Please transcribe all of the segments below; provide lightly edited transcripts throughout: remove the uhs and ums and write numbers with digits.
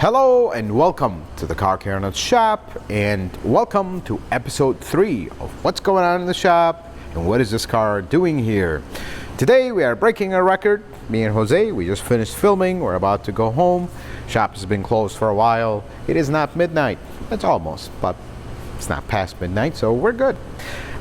Hello and welcome to the Car Care Nuts shop, and welcome to episode 3 of what's going on in the shop and what is this car doing here. Today we are breaking a record. Me and Jose, we just finished filming. We're about to go home. Shop has been closed for a while. It is not midnight. It's almost, but it's not past midnight, so we're good.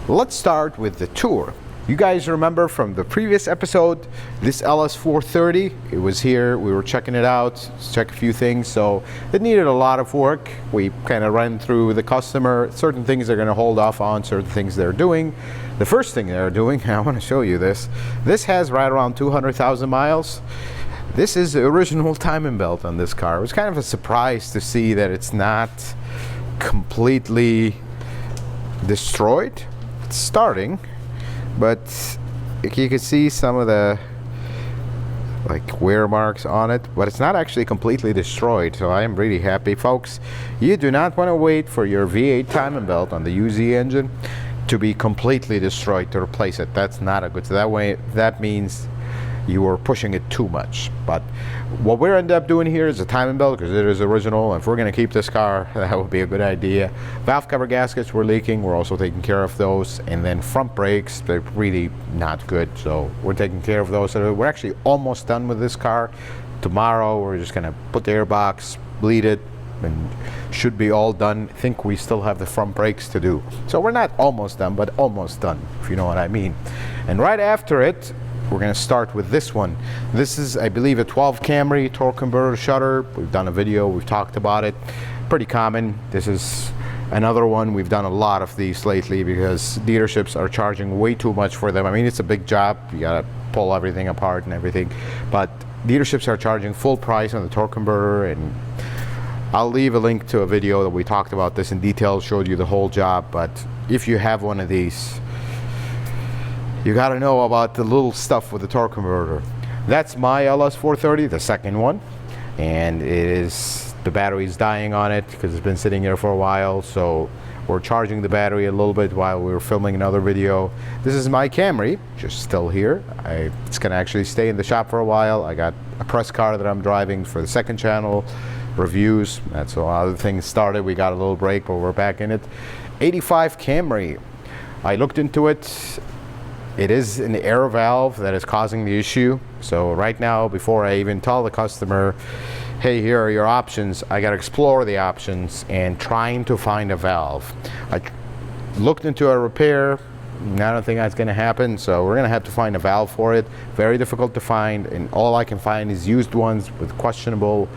Let's start with the tour. You guys remember from the previous episode, this LS430, it was here, we were checking it out, check a few things, so it needed a lot of work. We kind of ran through the customer, certain things they're going to hold off on, certain things they're doing. The first thing they're doing, I want to show you this. This has right around 200,000 miles. This is the original timing belt on this car. It was kind of a surprise to see that it's not completely destroyed. It's starting. But you can see some of the wear marks on it, but it's not actually completely destroyed, so I am really happy. Folks, you do not want to wait for your V8 timing belt on the UZ engine to be completely destroyed to replace it. That's not a good, that means you are pushing it too much. But what we're end up doing here is a timing belt because it is original. If we're going to keep this car, that would be a good idea. Valve cover gaskets were leaking. We're also taking care of those. And then front brakes, they're really not good, so we're taking care of those. So we're actually almost done with this car. Tomorrow we're just going to put the airbox, bleed it, and should be all done. I think we still have the front brakes to do. So we're not almost done, but almost done, if you know what I mean. And right after it, we're going to start with this one. This is, I believe, a 12 Camry torque converter shutter. We've done a video, we've talked about it. Pretty common. This is another one. We've done a lot of these lately because dealerships are charging way too much for them. I mean, it's a big job. You got to pull everything apart and everything. But dealerships are charging full price on the torque converter, and I'll leave a link to a video that we talked about this in detail, showed you the whole job. But if you have one of these, you got to know about the little stuff with the torque converter. That's my LS430, the second one, and the battery's dying on it because it's been sitting here for a while, so we're charging the battery a little bit while we were filming another video. This is my Camry, just still here. It's going to actually stay in the shop for a while. I got a press car that I'm driving for the second channel, reviews. That's a lot of things started. We got a little break, but we're back in it. 85 Camry. I looked into it. It is an air valve that is causing the issue. So right now, before I even tell the customer, hey, here are your options, I got to explore the options and trying to find a valve. I looked into a repair. I don't think that's going to happen, so we're going to have to find a valve for it. Very difficult to find, and all I can find is used ones with questionable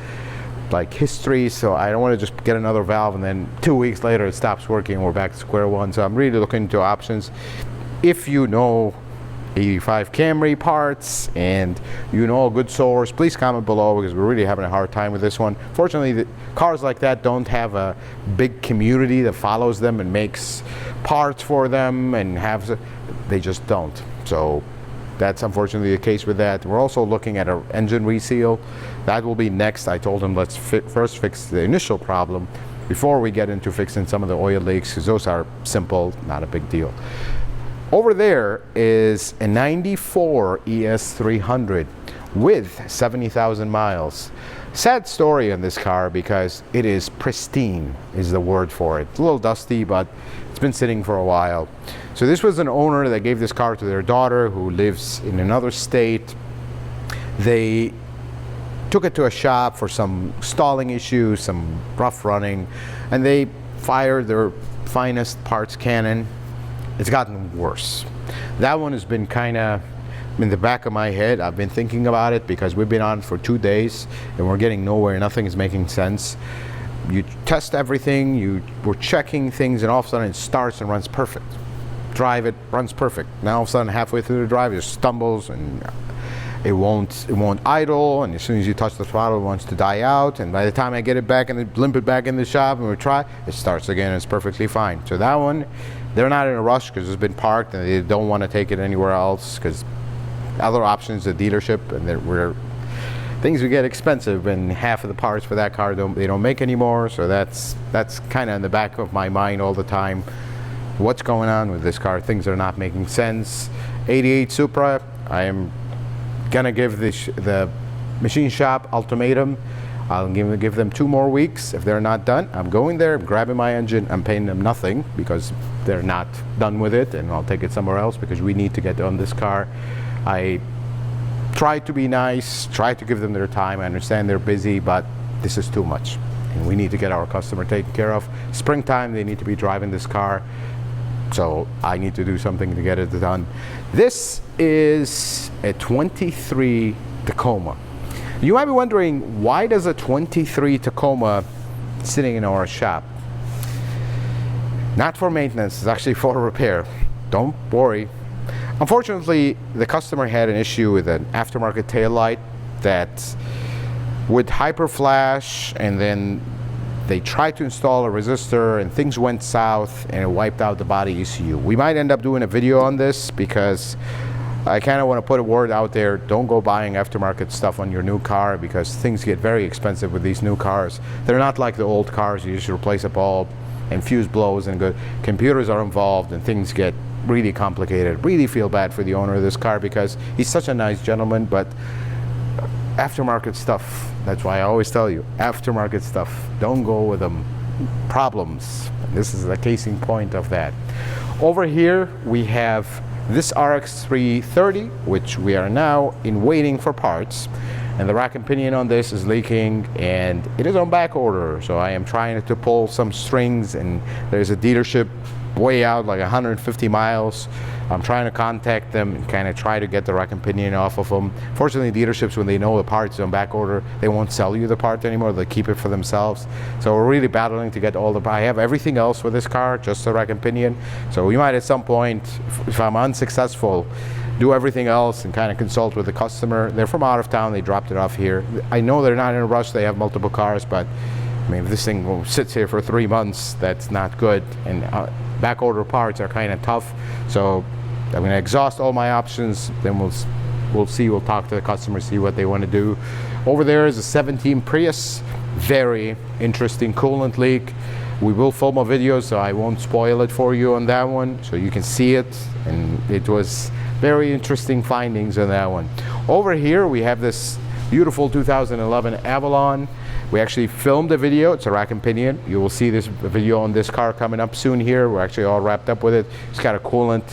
history, so I don't want to just get another valve and then 2 weeks later it stops working and we're back to square one. So I'm really looking into options. If you know 85 Camry parts and you know a good source, please comment below because we're really having a hard time with this one. Fortunately, the cars like that don't have a big community that follows them and makes parts for them, and they just don't. So that's unfortunately the case with that. We're also looking at an engine reseal. That will be next. I told him let's first fix the initial problem before we get into fixing some of the oil leaks, because those are simple, not a big deal. Over there is a 94 ES300 with 70,000 miles. Sad story on this car because it is pristine, is the word for it. It's a little dusty, but it's been sitting for a while. So this was an owner that gave this car to their daughter who lives in another state. They took it to a shop for some stalling issues, some rough running, and they fired their finest parts cannon. It's gotten worse. That one has been kind of in the back of my head. I've been thinking about it because we've been on for 2 days and we're getting nowhere. Nothing is making sense. You test everything, we're checking things, and all of a sudden it starts and runs perfect. Drive it, runs perfect. Now all of a sudden halfway through the drive it stumbles and it won't idle, and as soon as you touch the throttle it wants to die out, and by the time I get it back and limp it back in the shop and we try, it starts again and it's perfectly fine. So that one, they're not in a rush because it's been parked and they don't want to take it anywhere else because other options at dealership, and things would get expensive, and half of the parts for that car they don't make anymore. So that's kind of in the back of my mind all the time. What's going on with this car? Things are not making sense. 88 Supra, I am gonna give the machine shop ultimatum. I'll give them 2 more weeks. If they're not done, I'm going there, I'm grabbing my engine, I'm paying them nothing because they're not done with it, and I'll take it somewhere else because we need to get on this car. I try to be nice, try to give them their time. I understand they're busy, but this is too much. And we need to get our customer taken care of. Springtime, they need to be driving this car. So I need to do something to get it done. This is a 23 Tacoma. You might be wondering, why does a 23 Tacoma sitting in our shop? Not for maintenance, it's actually for repair. Don't worry. Unfortunately, the customer had an issue with an aftermarket taillight that would hyper flash, and then they tried to install a resistor and things went south and it wiped out the body ECU. We might end up doing a video on this because I kind of want to put a word out there. Don't go buying aftermarket stuff on your new car because things get very expensive with these new cars. They're not like the old cars. You just replace a bulb and fuse blows and good. Computers are involved and things get really complicated. Really feel bad for the owner of this car because he's such a nice gentleman, but aftermarket stuff, that's why I always tell you, aftermarket stuff, don't go with them. Problems. This is the casing point of that. Over here we have this RX 330, which we are now in waiting for parts, and the rack and pinion on this is leaking and it is on back order. So I am trying to pull some strings, and there's a dealership way out like 150 miles. I'm trying to contact them and kind of try to get the rack and pinion off of them. Fortunately, dealerships, when they know the part's on back order, they won't sell you the part anymore. They keep it for themselves. So we're really battling to get all the, I have everything else with this car, just the rack and pinion. So we might at some point, if I'm unsuccessful, do everything else and kind of consult with the customer. They're from out of town, they dropped it off here. I know they're not in a rush, they have multiple cars, but I mean, if this thing sits here for 3 months, that's not good. And back order parts are kind of tough. So I'm going to exhaust all my options, then we'll see, we'll talk to the customer, see what they want to do. Over there is a 17 Prius, very interesting coolant leak. We will film a video, so I won't spoil it for you on that one, so you can see it, and it was very interesting findings on that one. Over here we have this beautiful 2011 Avalon. We actually filmed a video. It's a rack and pinion. You will see this video on this car coming up soon here. We're actually all wrapped up with it. It's got a coolant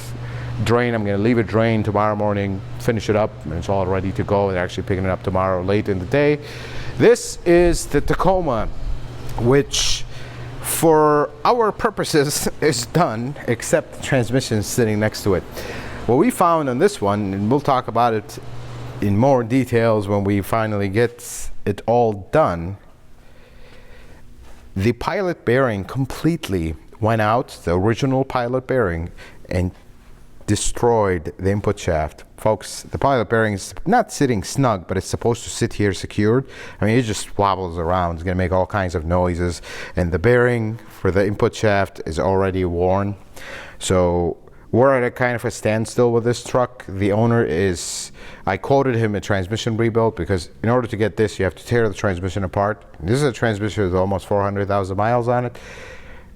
drain. I'm going to leave it drain tomorrow morning, finish it up, and it's all ready to go. They're actually picking it up tomorrow late in the day. This is the Tacoma, which for our purposes is done, except the transmission sitting next to it. What we found on this one, and we'll talk about it in more details when we finally get it all done, the pilot bearing completely went out, the original pilot bearing, and destroyed the input shaft. Folks, the pilot bearing is not sitting snug, but it's supposed to sit here secured. I mean, it just wobbles around. It's going to make all kinds of noises, and the bearing for the input shaft is already worn. So we're at a kind of a standstill with this truck. The owner is, I quoted him a transmission rebuild, because in order to get this, you have to tear the transmission apart. And this is a transmission with almost 400,000 miles on it.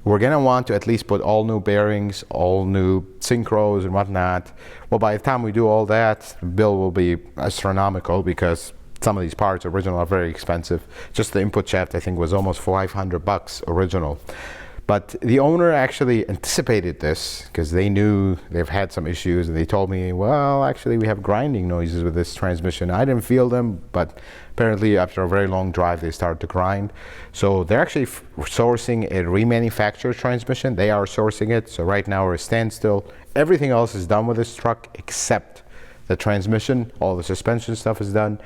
We're going to want to at least put all new bearings, all new synchros and whatnot. Well, by the time we do all that, the bill will be astronomical, because some of these parts original are very expensive. Just the input shaft, I think, was almost 500 bucks original. But the owner actually anticipated this, because they knew they've had some issues, and they told me, well, actually we have grinding noises with this transmission. I didn't feel them, but apparently after a very long drive they started to grind. So they're actually sourcing a remanufactured transmission. They are sourcing it. So right now we're at a standstill. Everything else is done with this truck except the transmission. All the suspension stuff is done.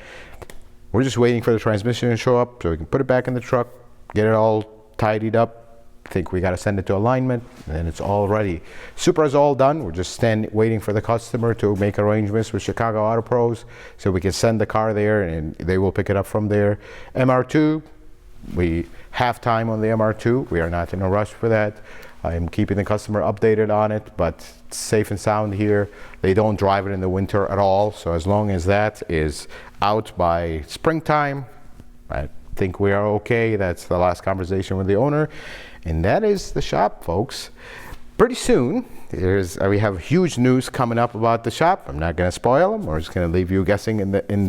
We're just waiting for the transmission to show up so we can put it back in the truck, get it all tidied up. I think we got to send it to alignment, and then it's all ready. Supra is all done. We're just waiting for the customer to make arrangements with Chicago Auto Pros so we can send the car there and they will pick it up from there. MR2, we have time on the MR2. We are not in a rush for that. I'm keeping the customer updated on it, but it's safe and sound here. They don't drive it in the winter at all, so as long as that is out by springtime, I think we are okay. That's the last conversation with the owner. And that is the shop, folks. Pretty soon, we have huge news coming up about the shop. I'm not going to spoil them. We're just going to leave you guessing in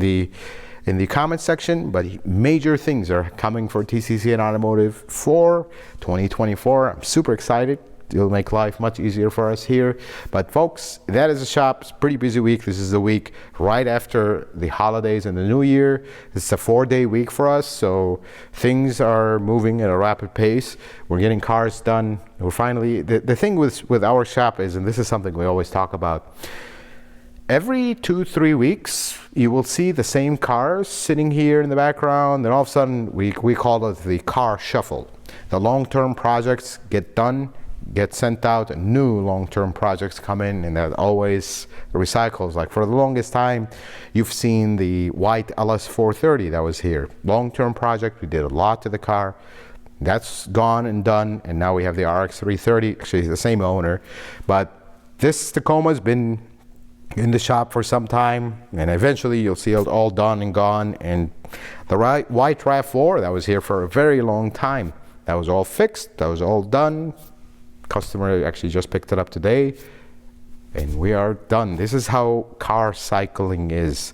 in the comment section. But major things are coming for TCCN Automotive for 2024. I'm super excited. It'll make life much easier for us here. But folks, that is a shop. It's a pretty busy week. This is the week right after the holidays and the new year. It's a 4-day week for us, so things are moving at a rapid pace. We're getting cars done. We're finally, the thing with our shop is, and this is something we always talk about, every 2-3 weeks you will see the same cars sitting here in the background, and all of a sudden we call it the car shuffle. The long-term projects get done, get sent out, and new long-term projects come in, and that always recycles. Like for the longest time, you've seen the white LS430 that was here. Long-term project, we did a lot to the car. That's gone and done, and now we have the RX330, actually the same owner. But this Tacoma's been in the shop for some time, and eventually you'll see it all done and gone. And the white RAV4 that was here for a very long time, that was all fixed, that was all done. Customer actually just picked it up today, and we are done. This is how car cycling is.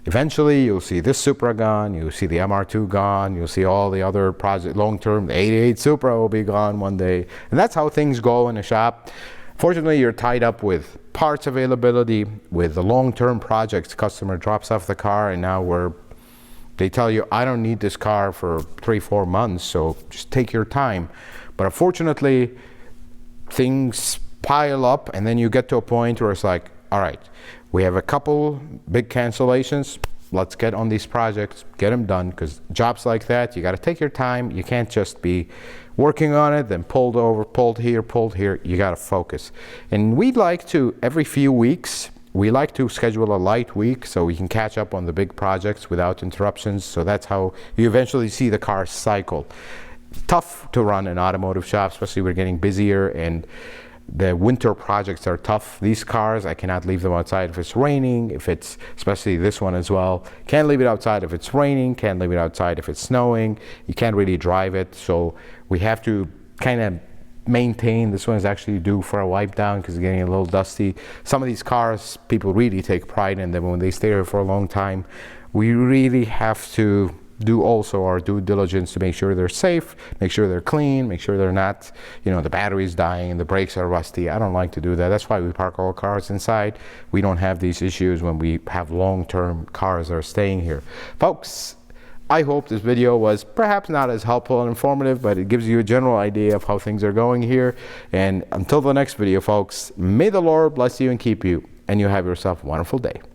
Eventually you'll see this Supra gone, you'll see the MR2 gone, you'll see all the other project long-term. The 88 Supra will be gone one day, and that's how things go in a shop. Fortunately, you're tied up with parts availability, with the long-term projects. Customer drops off the car, and now they tell you, I don't need this car for 3-4 months, so just take your time. But unfortunately, things pile up, and then you get to a point where it's like, all right, we have a couple big cancellations. Let's get on these projects, get them done, because jobs like that, you got to take your time. You can't just be working on it, then pulled over, pulled here. You got to focus. And we'd like to, every few weeks, we like to schedule a light week so we can catch up on the big projects without interruptions. So that's how you eventually see the car cycle. Tough to run an automotive shop, especially we're getting busier, and the winter projects are tough. These cars, I cannot leave them outside if it's raining, especially this one as well. Can't leave it outside if it's raining, can't leave it outside if it's snowing. You can't really drive it, so we have to kind of maintain. This one is actually due for a wipe down because it's getting a little dusty. Some of these cars, people really take pride in them when they stay here for a long time. We really have to do also our due diligence to make sure they're safe, make sure they're clean, make sure they're not, the battery's dying and the brakes are rusty. I don't like to do that. That's why we park all cars inside. We don't have these issues when we have long-term cars that are staying here. Folks, I hope this video was perhaps not as helpful and informative, but it gives you a general idea of how things are going here. And until the next video, folks, may the Lord bless you and keep you, and you have yourself a wonderful day.